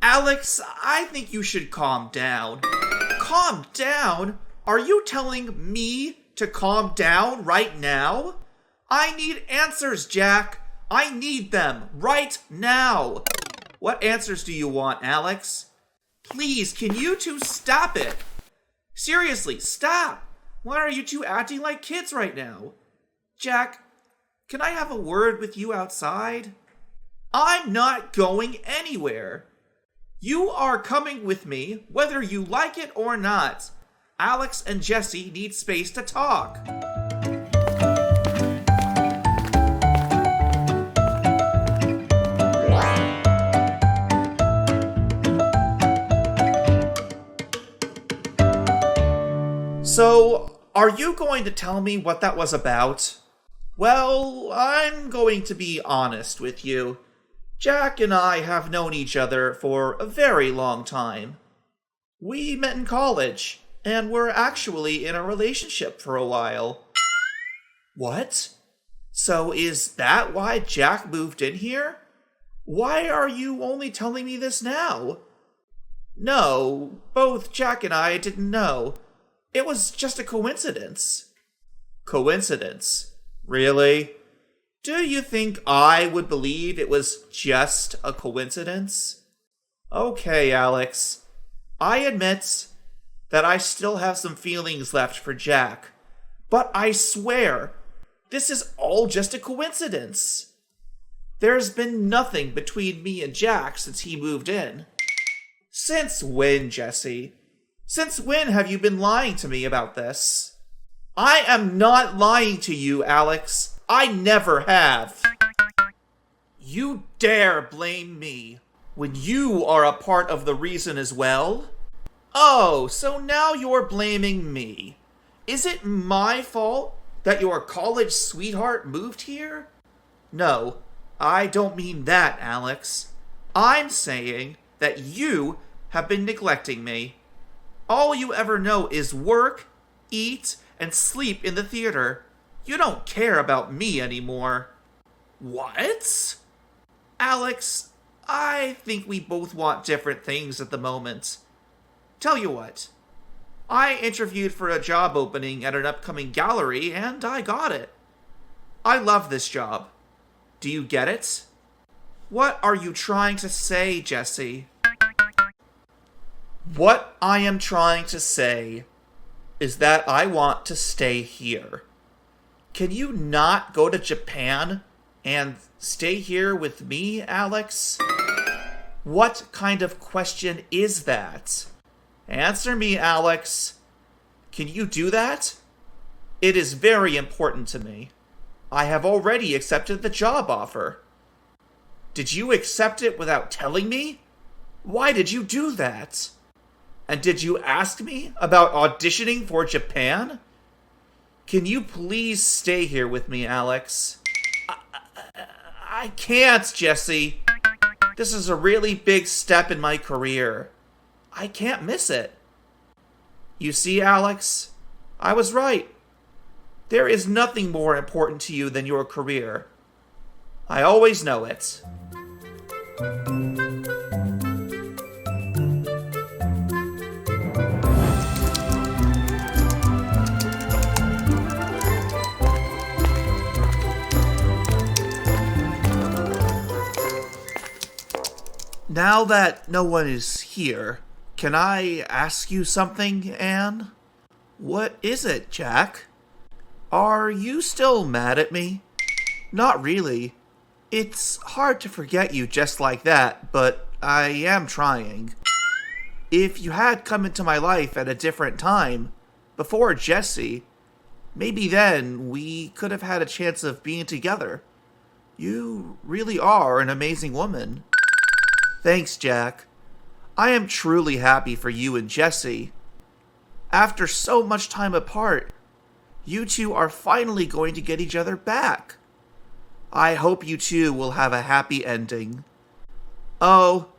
Alex, I think you should calm down. Calm down? Are you telling me to calm down right now? I need answers, Jack. I need them right now. What answers do you want, Alex? Please, can you two stop it? Seriously, stop. Why are you two acting like kids right now? Jack, can I have a word with you outside? I'm not going anywhere. You are coming with me, whether you like it or not. Alex and Jesse need space to talk. So, are you going to tell me what that was about? Well, I'm going to be honest with you. Jack and I have known each other for a very long time. We met in college, and were actually in a relationship for a while. What? So is that why Jack moved in here? Why are you only telling me this now? No, both Jack and I didn't know. It was just a coincidence. Coincidence? Really? Do you think I would believe it was just a coincidence? Okay, Alex. I admit that I still have some feelings left for Jack. But I swear, this is all just a coincidence. There's been nothing between me and Jack since he moved in. Since when, Jesse? Since when have you been lying to me about this? I am not lying to you, Alex. I never have. You dare blame me when you are a part of the reason as well? Oh, so now you're blaming me. Is it my fault that your college sweetheart moved here? No, I don't mean that, Alex. I'm saying that you have been neglecting me. All you ever know is work, eat, and sleep in the theater. You don't care about me anymore. What? Alex, I think we both want different things at the moment. Tell you what, I interviewed for a job opening at an upcoming gallery and I got it. I love this job. Do you get it? What are you trying to say, Jesse? What I am trying to say is that I want to stay here. Can you not go to Japan and stay here with me, Alex? What kind of question is that? Answer me, Alex. Can you do that? It is very important to me. I have already accepted the job offer. Did you accept it without telling me? Why did you do that? And did you ask me about auditioning for Japan? Can you please stay here with me, Alex? I can't, Jesse. This is a really big step in my career. I can't miss it. You see, Alex, I was right. There is nothing more important to you than your career. I always know it. Now that no one is here, can I ask you something, Anne? What is it, Jack? Are you still mad at me? Not really. It's hard to forget you just like that, but I am trying. If you had come into my life at a different time, before Jesse, maybe then we could have had a chance of being together. You really are an amazing woman. Thanks, Jack. I am truly happy for you and Jesse. After so much time apart, you two are finally going to get each other back. I hope you two will have a happy ending. Oh,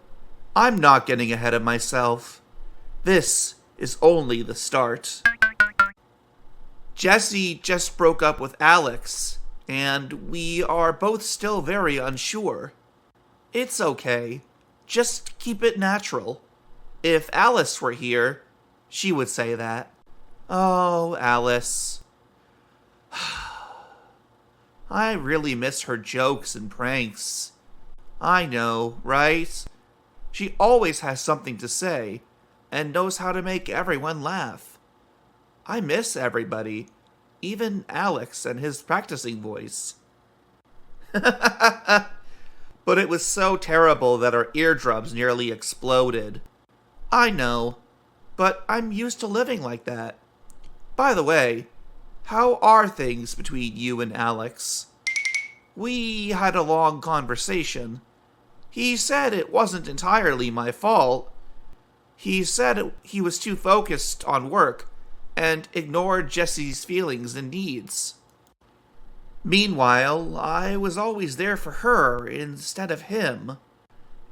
I'm not getting ahead of myself. This is only the start. Jesse just broke up with Alex, and we are both still very unsure. It's okay. Just keep it natural. If Alice were here, she would say that. Oh, Alice. I really miss her jokes and pranks. I know, right? She always has something to say, and knows how to make everyone laugh. I miss everybody, even Alex and his practicing voice. But it was so terrible that our eardrums nearly exploded. I know, but I'm used to living like that. By the way, how are things between you and Alex? We had a long conversation. He said it wasn't entirely my fault. He said he was too focused on work and ignored Jesse's feelings and needs. Meanwhile, I was always there for her instead of him.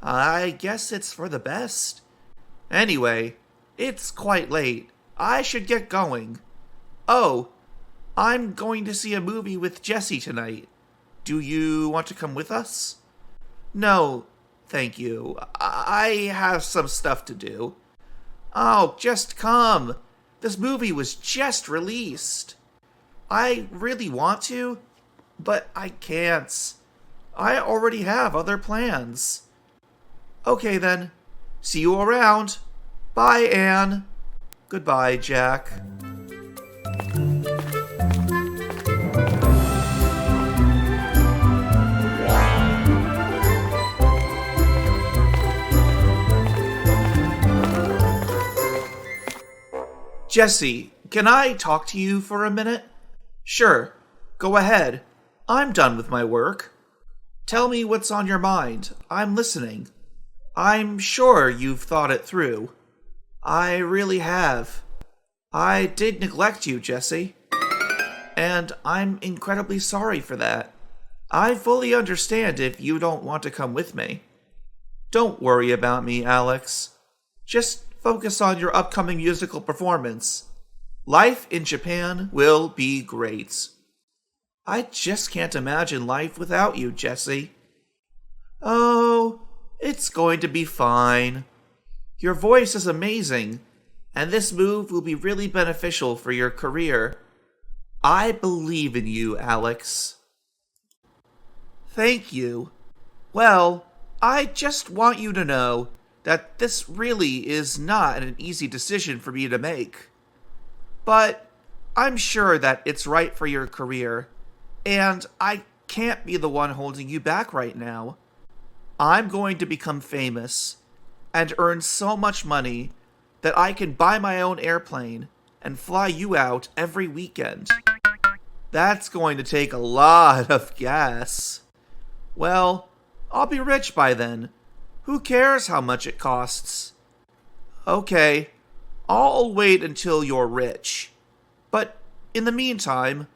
I guess it's for the best. Anyway, it's quite late. I should get going. Oh, I'm going to see a movie with Jesse tonight. Do you want to come with us? No, thank you. I have some stuff to do. Oh, just come. This movie was just released. I really want to, but I can't. I already have other plans. Okay then. See you around. Bye, Anne. Goodbye, Jack. Jesse, can I talk to you for a minute? Sure. Go ahead. I'm done with my work. Tell me what's on your mind. I'm listening. I'm sure you've thought it through. I really have. I did neglect you, Jesse. And I'm incredibly sorry for that. I fully understand if you don't want to come with me. Don't worry about me, Alex. Just focus on your upcoming musical performance. Life in Japan will be great. I just can't imagine life without you, Jesse. Oh, it's going to be fine. Your voice is amazing, and this move will be really beneficial for your career. I believe in you, Alex. Thank you. Well, I just want you to know that this really is not an easy decision for me to make. But I'm sure that it's right for your career, and I can't be the one holding you back right now. I'm going to become famous and earn so much money that I can buy my own airplane and fly you out every weekend. That's going to take a lot of gas. Well, I'll be rich by then. Who cares how much it costs? Okay, I'll wait until you're rich. But in the meantime,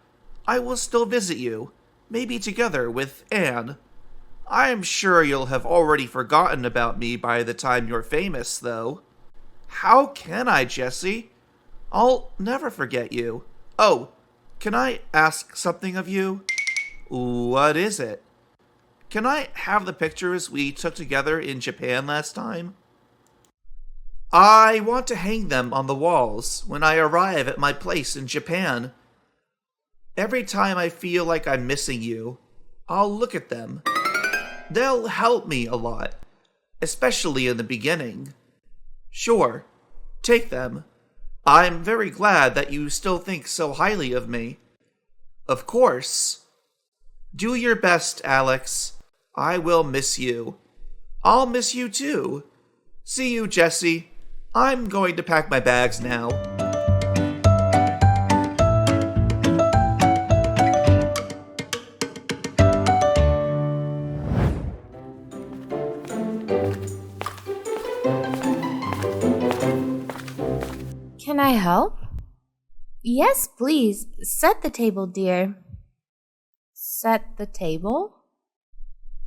I will still visit you, maybe together with Anne. I'm sure you'll have already forgotten about me by the time you're famous, though. How can I, Jesse? I'll never forget you. Oh, can I ask something of you? What is it? Can I have the pictures we took together in Japan last time? I want to hang them on the walls when I arrive at my place in Japan. Every time I feel like I'm missing you, I'll look at them. They'll help me a lot, especially in the beginning. Sure, take them. I'm very glad that you still think so highly of me. Of course. Do your best, Alex. I will miss you. I'll miss you too. See you, Jesse. I'm going to pack my bags now. Can I help? Yes, please. Set the table, dear. Set the table?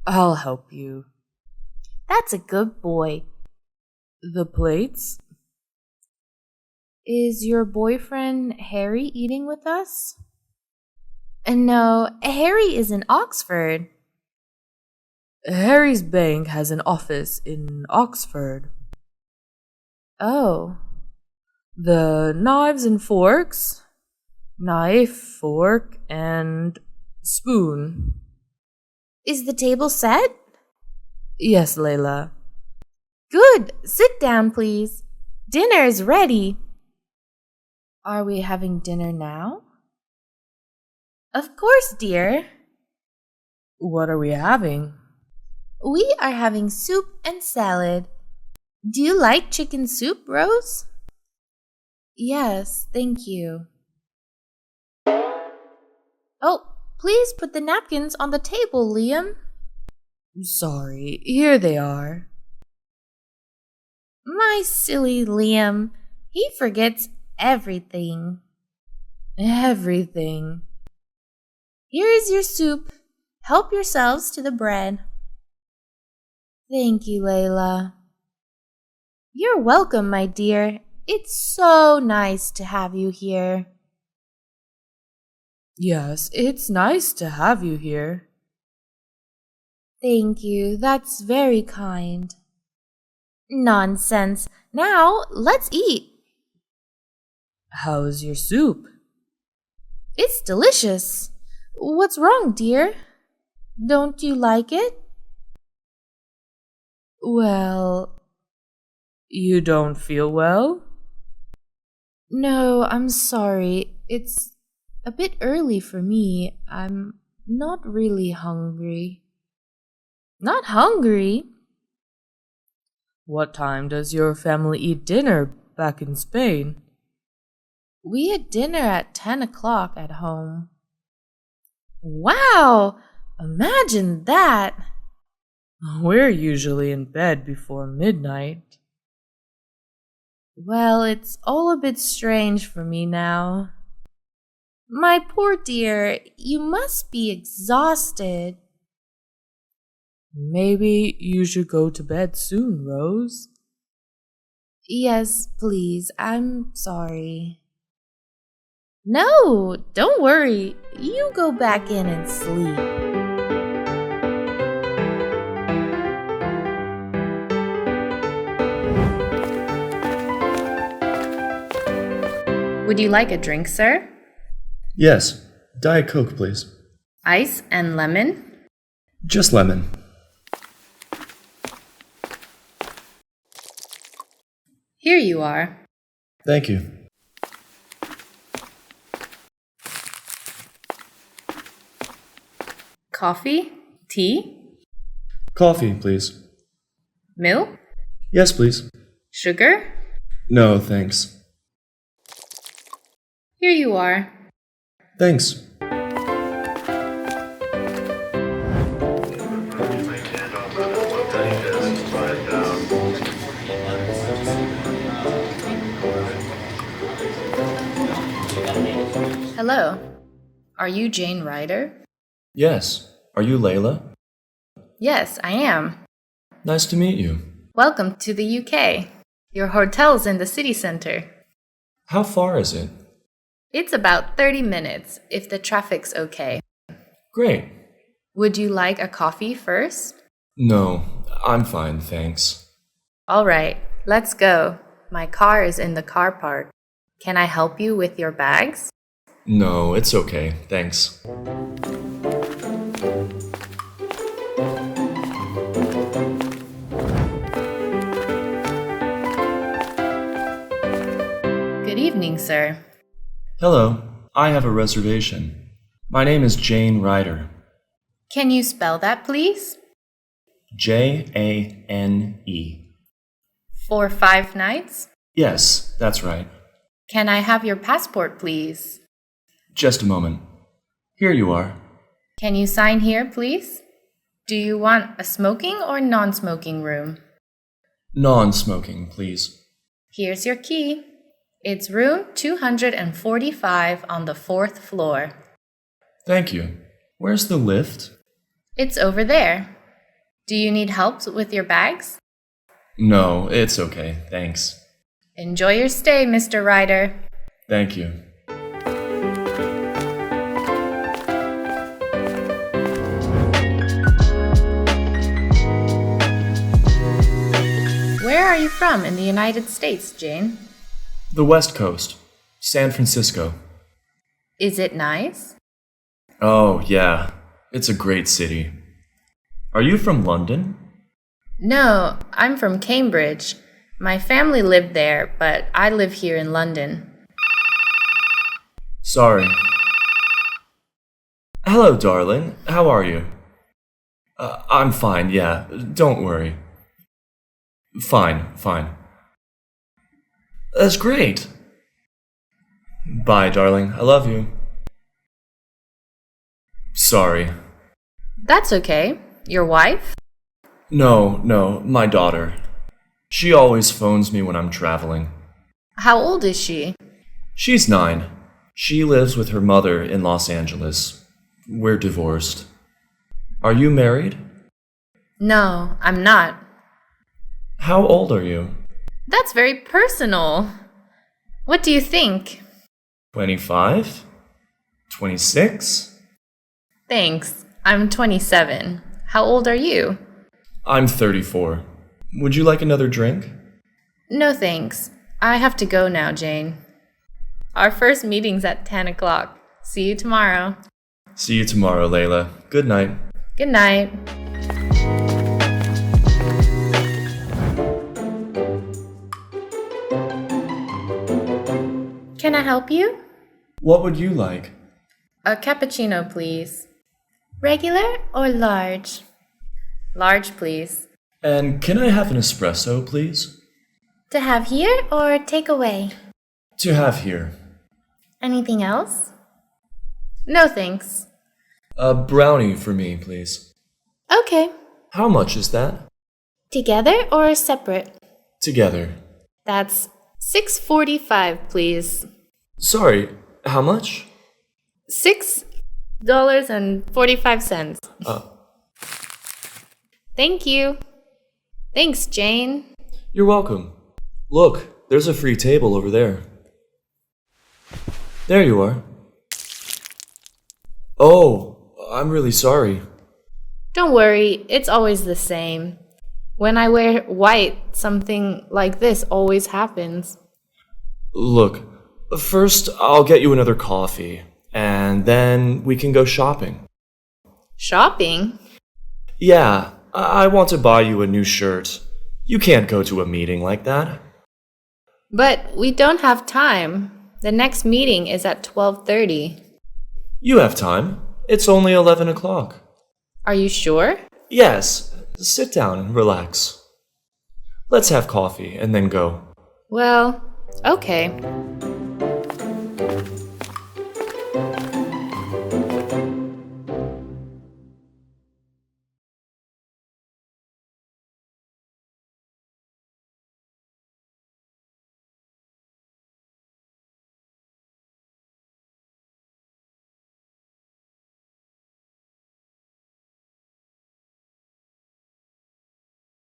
I'll help you. That's a good boy. The plates? Is your boyfriend Harry eating with us? No, Harry is in Oxford. Harry's bank has an office in Oxford. Oh, The knives and forks? Knife, fork, and spoon. is the table set? Yes, Layla. Good. Sit down, please. Dinner is ready. Are we having dinner now? Of course, dear. What are we having? We are having soup and salad. Do you like chicken soup, Rose? Yes, thank you. Oh, please put the napkins on the table, Liam. Sorry, here they are. My silly Liam. He forgets everything. Everything. Here is your soup. Help yourselves to the bread. Thank you, Layla. You're welcome, my dear. It's so nice to have you here. Yes, it's nice to have you here. Thank you. That's very kind. Nonsense. Now, let's eat. How's your soup? It's delicious. What's wrong, dear? Don't you like it? Well, you don't feel well? No, I'm sorry. It's a bit early for me. I'm not really hungry. Not hungry? What time does your family eat dinner back in Spain? We had dinner at 10 o'clock at home. Wow! Imagine that! We're usually in bed before midnight. Well, it's all a bit strange for me now. My poor dear, you must be exhausted. Maybe you should go to bed soon, Rose. Yes, please, I'm sorry. No, don't worry. You go back in and sleep. Would you like a drink, sir? Yes. Diet Coke, please. Ice and lemon? Just lemon. Here you are. Thank you. Coffee? Tea? Coffee, please. Milk? Yes, please. Sugar? No, thanks. Here you are. Thanks. Hello. Are you Jane Ryder? Yes. Are you Layla? Yes, I am. Nice to meet you. Welcome to the UK. Your hotel's in the city center. How far is it? It's about 30 minutes, if the traffic's okay. Great. Would you like a coffee first? No, I'm fine, thanks. All right, let's go. My car is in the car park. Can I help you with your bags? No, it's okay, thanks. Good evening, sir. Hello, I have a reservation. My name is Jane Ryder. Can you spell that, please? Jane. For 5 nights? Yes, that's right. Can I have your passport, please? Just a moment. Here you are. Can you sign here, please? Do you want a smoking or non-smoking room? Non-smoking, please. Here's your key. It's room 245 on the 4th floor. Thank you. Where's the lift? It's over there. Do you need help with your bags? No, it's okay, thanks. Enjoy your stay, Mr. Ryder. Thank you. Where are you from in the United States, Jane? The West Coast. San Francisco. Is it nice? Oh, yeah. It's a great city. Are you from London? No, I'm from Cambridge. My family lived there, but I live here in London. Sorry. Hello, darling. How are you? I'm fine, yeah. Don't worry. Fine. That's great. Bye, darling. I love you. Sorry. That's okay. Your wife? No, my daughter. She always phones me when I'm traveling. How old is she? She's 9. She lives with her mother in Los Angeles. We're divorced. Are you married? No, I'm not. How old are you? That's very personal. What do you think? 25? 26? Thanks. I'm 27. How old are you? I'm 34. Would you like another drink? No thanks. I have to go now, Jane. Our first meeting's at 10 o'clock. See you tomorrow. See you tomorrow, Layla. Good night. Good night. Can I help you? What would you like? A cappuccino, please. Regular or large? Large, please. And can I have an espresso, please? To have here or take away? To have here. Anything else? No thanks. A brownie for me, please. Okay. How much is that? Together or separate? Together. That's $6.45, please. Sorry, how much? $6.45. Thank you. Thanks, Jane. You're welcome. Look, there's a free table over there. There you are. Oh, I'm really sorry. Don't worry, it's always the same. When I wear white, something like this always happens. Look, first I'll get you another coffee, and then we can go shopping. Shopping? Yeah, I want to buy you a new shirt. You can't go to a meeting like that. But we don't have time. The next meeting is at 12:30. You have time. It's only 11 o'clock. Are you sure? Yes, sit down and relax. Let's have coffee and then go. Well, okay.